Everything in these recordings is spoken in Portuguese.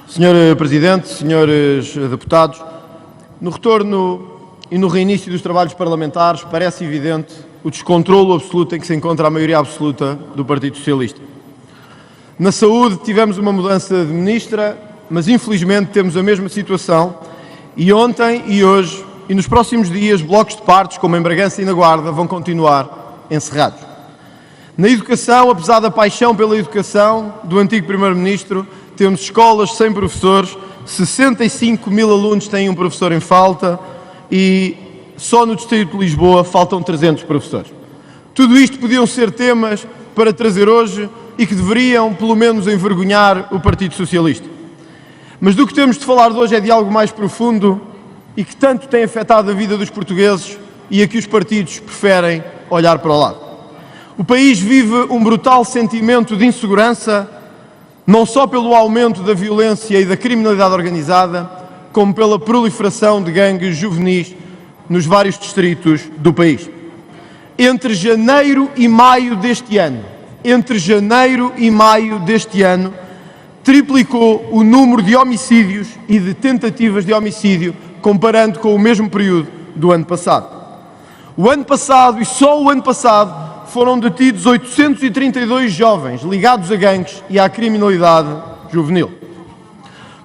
Senhor Presidente, senhores deputados, no retorno e no reinício dos trabalhos parlamentares parece evidente o descontrolo absoluto em que se encontra a maioria absoluta do Partido Socialista. Na saúde tivemos uma mudança de ministra, mas infelizmente temos a mesma situação e ontem e hoje e nos próximos dias blocos de partos como em Bragança e na Guarda vão continuar encerrados. Na educação, apesar da paixão pela educação do antigo Primeiro-Ministro, temos escolas sem professores, 65 mil alunos têm um professor em falta e só no Distrito de Lisboa faltam 300 professores. Tudo isto podiam ser temas para trazer hoje e que deveriam, pelo menos, envergonhar o Partido Socialista. Mas do que temos de falar de hoje é de algo mais profundo e que tanto tem afetado a vida dos portugueses e a que os partidos preferem olhar para o lado. O país vive um brutal sentimento de insegurança, não só pelo aumento da violência e da criminalidade organizada, como pela proliferação de gangues juvenis nos vários distritos do país. Entre janeiro e maio deste ano, triplicou o número de homicídios e de tentativas de homicídio, comparando com o mesmo período do ano passado. O ano passado, e só o ano passado, foram detidos 832 jovens ligados a gangues e à criminalidade juvenil.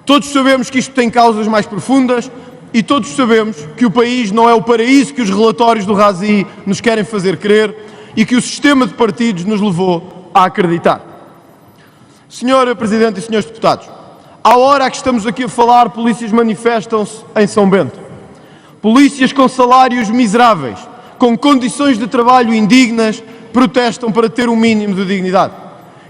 Todos sabemos que isto tem causas mais profundas e todos sabemos que o país não é o paraíso que os relatórios do Razi nos querem fazer crer e que o sistema de partidos nos levou a acreditar. Senhor Presidente e senhores deputados, à hora que estamos aqui a falar, polícias manifestam-se em São Bento. Polícias com salários miseráveis, com condições de trabalho indignas, protestam para ter um mínimo de dignidade.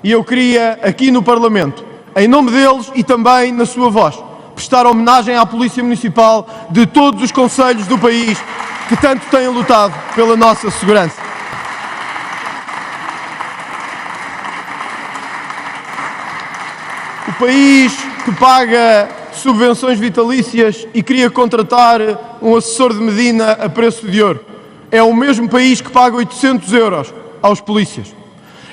E eu queria, aqui no Parlamento, em nome deles e também na sua voz, prestar homenagem à Polícia Municipal de todos os concelhos do país que tanto têm lutado pela nossa segurança. O país que paga subvenções vitalícias e queria contratar um assessor de Medina a preço de ouro. É o mesmo país que paga 800 euros aos polícias.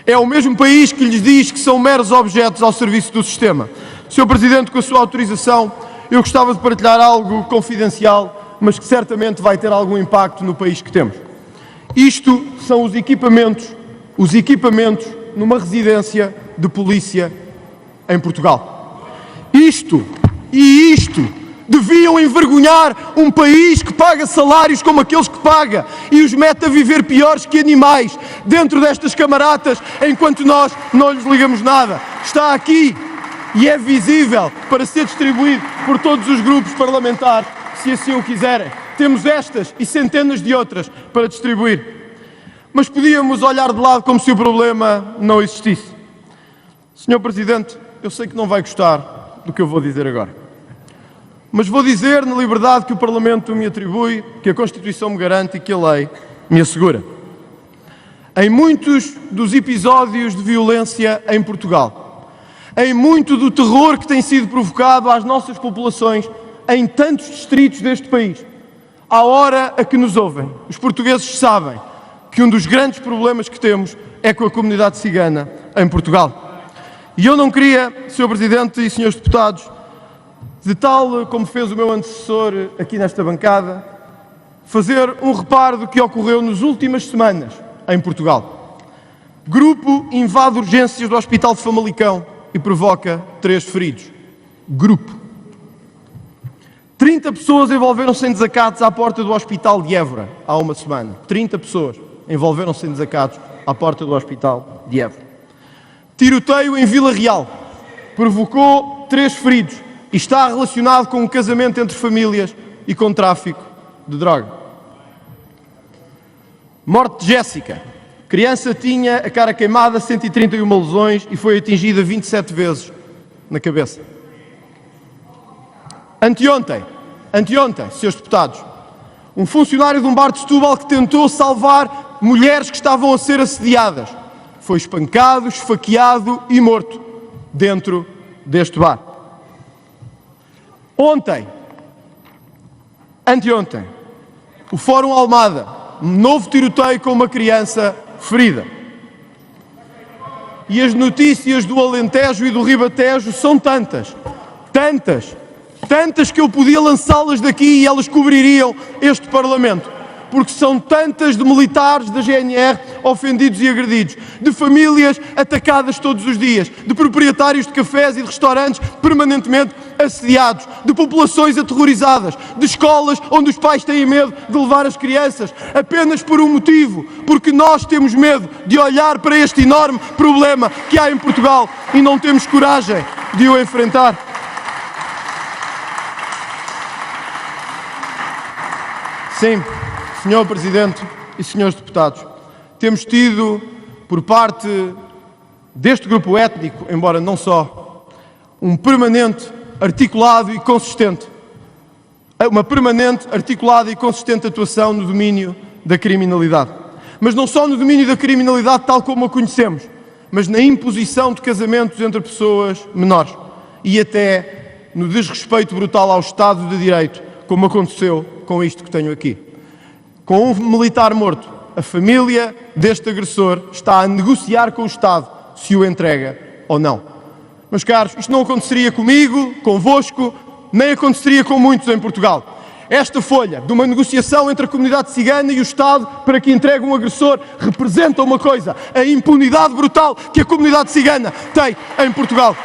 É o mesmo país que lhes diz que são meros objetos ao serviço do sistema. Sr. Presidente, com a sua autorização, eu gostava de partilhar algo confidencial, mas que certamente vai ter algum impacto no país que temos. Isto são os equipamentos numa residência de polícia em Portugal. Isto deviam envergonhar um país que paga salários como aqueles que paga e os mete a viver piores que animais dentro destas camaratas enquanto nós não lhes ligamos nada. Está aqui e é visível para ser distribuído por todos os grupos parlamentares, se assim o quiserem. Temos estas e centenas de outras para distribuir. Mas podíamos olhar de lado como se o problema não existisse. Senhor Presidente, eu sei que não vai gostar do que eu vou dizer agora. Mas vou dizer na liberdade que o Parlamento me atribui, que a Constituição me garante e que a lei me assegura. Em muitos dos episódios de violência em Portugal, em muito do terror que tem sido provocado às nossas populações em tantos distritos deste país, à hora a que nos ouvem, os portugueses sabem que um dos grandes problemas que temos é com a comunidade cigana em Portugal. E eu não queria, Sr. Presidente e Srs. Deputados, de tal como fez o meu antecessor aqui nesta bancada, fazer um reparo do que ocorreu nas últimas semanas em Portugal. Grupo invade urgências do Hospital de Famalicão e provoca 3 feridos. Grupo. 30 pessoas envolveram-se em desacatos à porta do Hospital de Évora há uma semana. 30 pessoas envolveram-se em desacatos à porta do Hospital de Évora. Tiroteio em Vila Real provocou 3 feridos e está relacionado com um casamento entre famílias e com tráfico de droga. Morte de Jéssica. Criança tinha a cara queimada, 131 lesões e foi atingida 27 vezes na cabeça. Anteontem, Srs. Deputados, um funcionário de um bar de Setúbal que tentou salvar mulheres que estavam a ser assediadas foi espancado, esfaqueado e morto dentro deste bar. Anteontem, o Fórum Almada, um novo tiroteio com uma criança ferida. E as notícias do Alentejo e do Ribatejo são tantas tantas que eu podia lançá-las daqui e elas cobririam este Parlamento. Porque são tantas de militares da GNR ofendidos e agredidos, de famílias atacadas todos os dias, de proprietários de cafés e de restaurantes permanentemente assediados, de populações aterrorizadas, de escolas onde os pais têm medo de levar as crianças, apenas por um motivo, porque nós temos medo de olhar para este enorme problema que há em Portugal e não temos coragem de o enfrentar. Sim, Senhor Presidente e Senhores Deputados, temos tido, por parte deste grupo étnico, embora não só, uma permanente, articulada e consistente atuação no domínio da criminalidade. Mas não só no domínio da criminalidade tal como a conhecemos, mas na imposição de casamentos entre pessoas menores e até no desrespeito brutal ao Estado de Direito, como aconteceu com isto que tenho aqui. Com um militar morto, a família deste agressor está a negociar com o Estado se o entrega ou não. Meus caros, isto não aconteceria comigo, convosco, nem aconteceria com muitos em Portugal. Esta folha de uma negociação entre a comunidade cigana e o Estado para que entregue um agressor representa uma coisa: a impunidade brutal que a comunidade cigana tem em Portugal.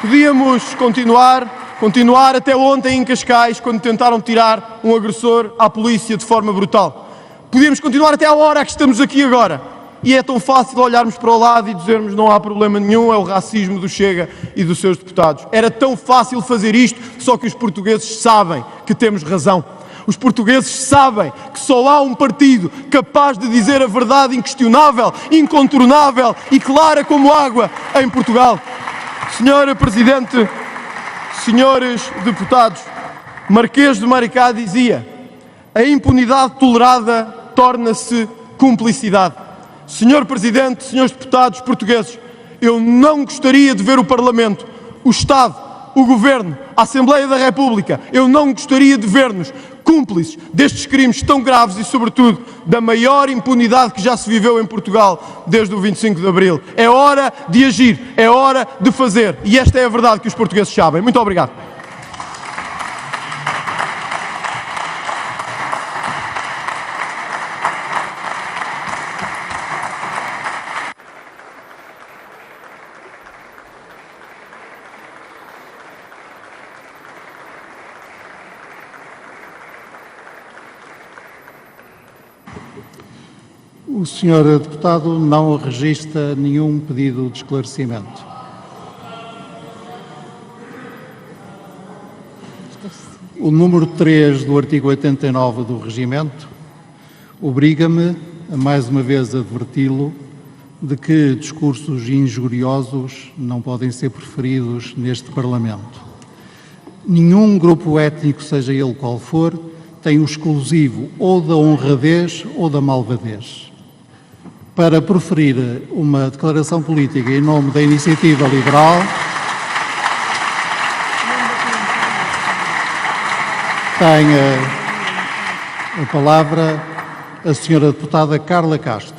Podíamos continuar até ontem em Cascais, quando tentaram tirar um agressor à polícia de forma brutal. Podíamos continuar até à hora que estamos aqui agora. E é tão fácil olharmos para o lado e dizermos não há problema nenhum, é o racismo do Chega e dos seus deputados. Era tão fácil fazer isto, só que os portugueses sabem que temos razão. Os portugueses sabem que só há um partido capaz de dizer a verdade inquestionável, incontornável e clara como água em Portugal. Senhora Presidente, senhores deputados, Marquês de Maricá dizia: a impunidade tolerada torna-se cumplicidade. Senhor Presidente, senhores deputados portugueses, eu não gostaria de ver o Parlamento, o Estado, o Governo, a Assembleia da República, eu não gostaria de ver-nos cúmplices destes crimes tão graves e, sobretudo, da maior impunidade que já se viveu em Portugal desde o 25 de Abril. É hora de agir, é hora de fazer. E esta é a verdade que os portugueses sabem. Muito obrigado. O senhor deputado não registra nenhum pedido de esclarecimento. O número 3 do artigo 89 do Regimento obriga-me a mais uma vez adverti-lo de que discursos injuriosos não podem ser preferidos neste Parlamento. Nenhum grupo étnico, seja ele qual for, tem o exclusivo ou da honradez ou da malvadez. Para proferir uma declaração política em nome da Iniciativa Liberal, tem a palavra a senhora deputada Carla Castro.